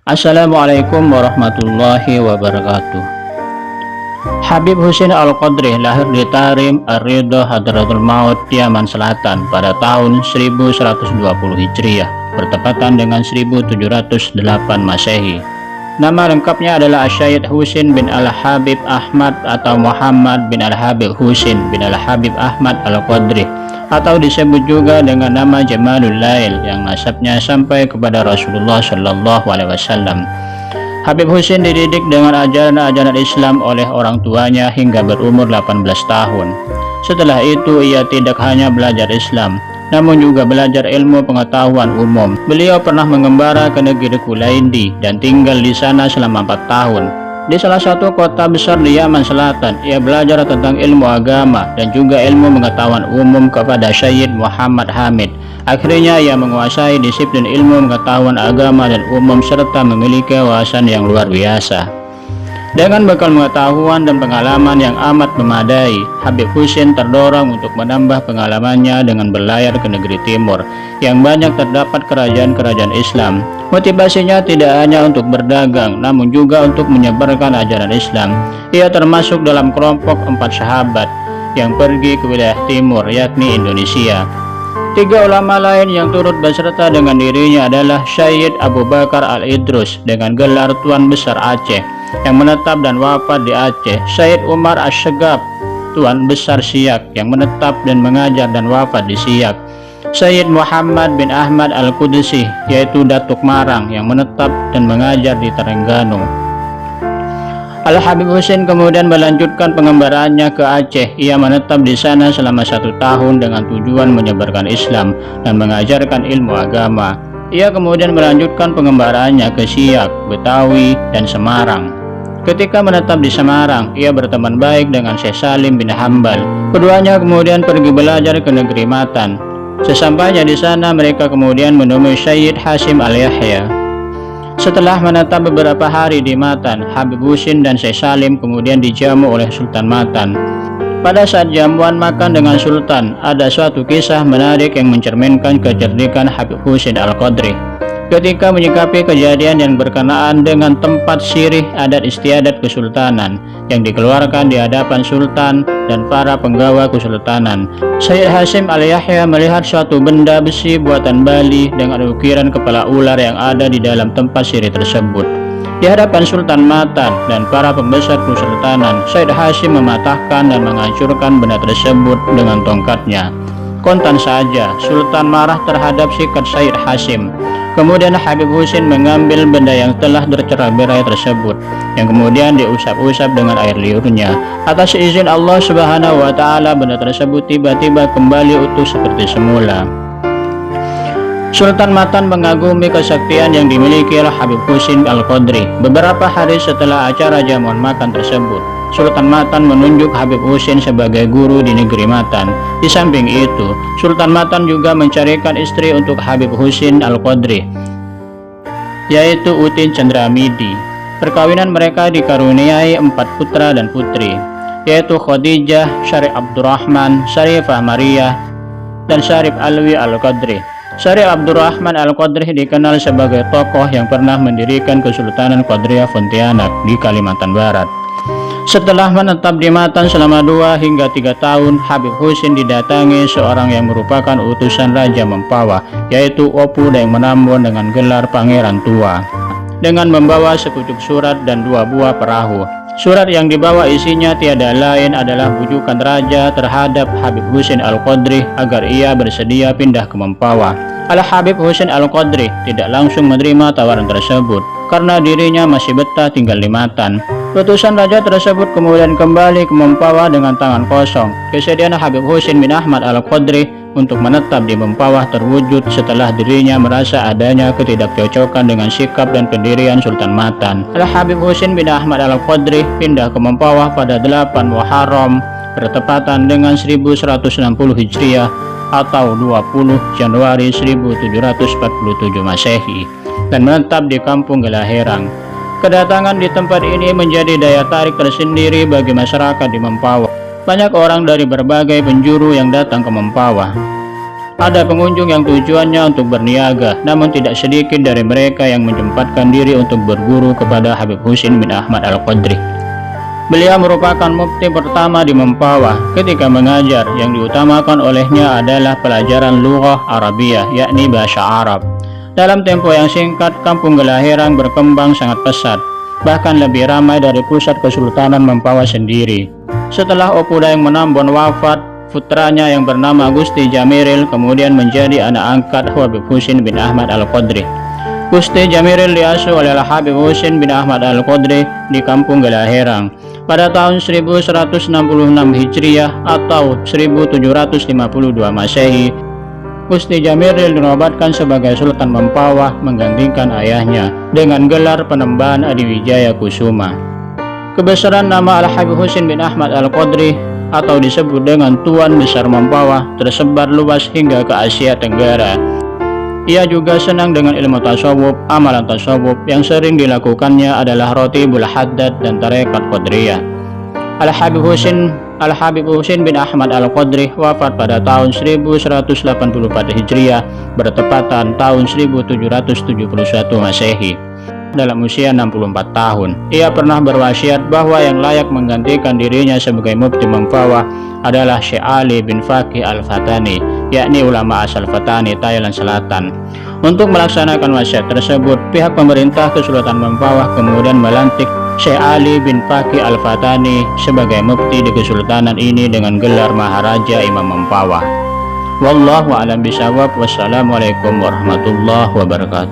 Assalamualaikum warahmatullahi wabarakatuh. Habib Husin Al-Qadri lahir di Tarim Ar-Ridha Hadratul Maut, Yaman Selatan pada tahun 1120 Hijriah, bertepatan dengan 1708 Masehi. Nama lengkapnya adalah Syed Husin bin Al-Habib Ahmad atau Muhammad bin Al-Habib Husin bin Al-Habib Ahmad Al-Qadri, atau disebut juga dengan nama Jamalul Lail, yang nasabnya sampai kepada Rasulullah Shallallahu Alaihi Wasallam. Habib Husin dididik dengan ajaran-ajaran Islam oleh orang tuanya hingga berumur 18 tahun. Setelah itu ia tidak hanya belajar Islam, namun juga belajar ilmu pengetahuan umum. Beliau pernah mengembara ke negeri Kulaindi dan tinggal di sana selama 4 tahun. Di salah satu kota besar di Yaman Selatan, ia belajar tentang ilmu agama dan juga ilmu pengetahuan umum kepada Syed Muhammad Hamid. Akhirnya ia menguasai disiplin ilmu pengetahuan agama dan umum serta memiliki wawasan yang luar biasa. Dengan bekal pengetahuan dan pengalaman yang amat memadai, Habib Husin terdorong untuk menambah pengalamannya dengan berlayar ke negeri timur yang banyak terdapat kerajaan-kerajaan Islam. Motivasinya tidak hanya untuk berdagang, namun juga untuk menyebarkan ajaran Islam. Ia termasuk dalam kelompok 4 sahabat yang pergi ke wilayah timur, yakni Indonesia. 3 ulama lain yang turut beserta dengan dirinya adalah Syed Abu Bakar Al-Idrus dengan gelar Tuan Besar Aceh yang menetap dan wafat di Aceh, Syed Umar Asyegab, Tuan Besar Siak yang menetap dan mengajar dan wafat di Siak, Syed Muhammad bin Ahmad Al-Qudsi yaitu Datuk Marang yang menetap dan mengajar di Terengganu. Al-Habib Husin kemudian melanjutkan pengembaraannya ke Aceh. Ia menetap di sana selama 1 tahun dengan tujuan menyebarkan Islam dan mengajarkan ilmu agama. Ia kemudian melanjutkan pengembaraannya ke Siak, Betawi, dan Semarang. Ketika menetap di Semarang, ia berteman baik dengan Syekh Salim bin Hambal. Keduanya kemudian pergi belajar ke negeri Matan. Sesampainya di sana, mereka kemudian menemui Syed Hasim Al-Yahya. Setelah menetap beberapa hari di Matan, Habib Husin dan Syekh Salim kemudian dijamu oleh Sultan Matan. Pada saat jamuan makan dengan Sultan, ada suatu kisah menarik yang mencerminkan kecerdikan Habib Husin Al-Qadri. Ketika menyikapi kejadian yang berkenaan dengan tempat sirih adat istiadat kesultanan yang dikeluarkan di hadapan Sultan dan para penggawa kesultanan, Syed Hasim Al-Yahya melihat suatu benda besi buatan Bali dengan ukiran kepala ular yang ada di dalam tempat sirih tersebut. Di hadapan Sultan Matan dan para pembesar kesultanan, Syed Hasim mematahkan dan menghancurkan benda tersebut dengan tongkatnya. Kontan saja, Sultan marah terhadap sikap Syed Hasim. Kemudian Habib Husin mengambil benda yang telah tercerai-berai tersebut, yang kemudian diusap-usap dengan air liurnya. Atas izin Allah Subhanahu wa Ta'ala, benda tersebut tiba-tiba kembali utuh seperti semula. Sultan Matan mengagumi kesaktian yang dimiliki oleh Habib Husin Al-Qadri. Beberapa hari setelah acara jamuan makan tersebut, Sultan Matan menunjuk Habib Husin sebagai guru di negeri Matan. Di samping itu, Sultan Matan juga mencarikan istri untuk Habib Husin Al-Qadri, yaitu Utin Chandramidi. Perkawinan mereka dikaruniai 4 putra dan putri, yaitu Khadijah, Syarif Abdurrahman, Syarifah Maria, dan Syarif Alwi Al-Qadri. Syarif Abdurrahman Al-Qadri dikenal sebagai tokoh yang pernah mendirikan Kesultanan Qadriyah Pontianak di Kalimantan Barat. Setelah menetap di Matan selama 2 hingga 3 tahun, Habib Husin didatangi seorang yang merupakan utusan Raja Mempawah, yaitu Opu Daeng Menambon dengan gelar Pangeran Tua, dengan membawa sepucuk surat dan 2 buah perahu. Surat yang dibawa isinya tiada lain adalah bujukan Raja terhadap Habib Husin Al-Qadri agar ia bersedia pindah ke Mempawah. Al-Habib Husin Al-Qadri tidak langsung menerima tawaran tersebut karena dirinya masih betah tinggal di Matan. Utusan raja tersebut kemudian kembali ke Mempawah dengan tangan kosong. Kesediaan Habib Husin bin Ahmad Al-Qadri untuk menetap di Mempawah terwujud setelah dirinya merasa adanya ketidakcocokan dengan sikap dan pendirian Sultan Matan. Al-Habib Husin bin Ahmad Al-Qadri pindah ke Mempawah pada 8 Muharram bertepatan dengan 1160 Hijriah atau 20 Januari 1747 Masehi dan menetap di kampung Gelaherang. Kedatangan di tempat ini menjadi daya tarik tersendiri bagi masyarakat di Mempawah. Banyak orang dari berbagai penjuru yang datang ke Mempawah. Ada pengunjung yang tujuannya untuk berniaga, namun tidak sedikit dari mereka yang menyempatkan diri untuk berguru kepada Habib Husin bin Ahmad Al-Qadri. Beliau merupakan mufti pertama di Mempawah. Ketika mengajar, yang diutamakan olehnya adalah pelajaran lughah Arabiyah, yakni bahasa Arab. Dalam tempo yang singkat, kampung Gelahirang berkembang sangat pesat, bahkan lebih ramai dari pusat Kesultanan Mempawah sendiri. Setelah Opu Daeng Menambon wafat, putranya yang bernama Gusti Jamiril kemudian menjadi anak angkat Habib Husin bin Ahmad Al-Qadri. Gusti Jamiril diasuh oleh Habib Husin bin Ahmad Al-Qadri di kampung Gelahirang pada tahun 1166 Hijriah atau 1752 Masehi. Gusti Jamiril dinobatkan sebagai Sultan Mempawah menggantikan ayahnya dengan gelar Penembahan Adiwijaya Kusuma. Kebesaran nama Al-Habib Husin bin Ahmad Al-Qadri atau disebut dengan Tuan Besar Mempawah tersebar luas hingga ke Asia Tenggara. Ia juga senang dengan ilmu tasawuf. Amalan tasawuf yang sering dilakukannya adalah Rotibul Haddad dan Tarekat Qadriyah. Al-Habib Husin bin Ahmad Al-Qadri wafat pada tahun 1184 Hijriah bertepatan tahun 1771 Masehi dalam usia 64 tahun. Ia pernah berwasiat bahwa yang layak menggantikan dirinya sebagai mufti Mempawah adalah Syekh Ali bin Faqih Al-Fatani, yakni ulama asal Fatani, Thailand Selatan. Untuk melaksanakan wasiat tersebut, pihak pemerintah Kesultanan Mempawah kemudian melantik Syekh Ali bin Faqih Al-Fatani sebagai mufti di kesultanan ini dengan gelar Maharaja Imam Mempawah. Wallahu a'lam bishawab. Wassalamualaikum warahmatullahi wabarakatuh.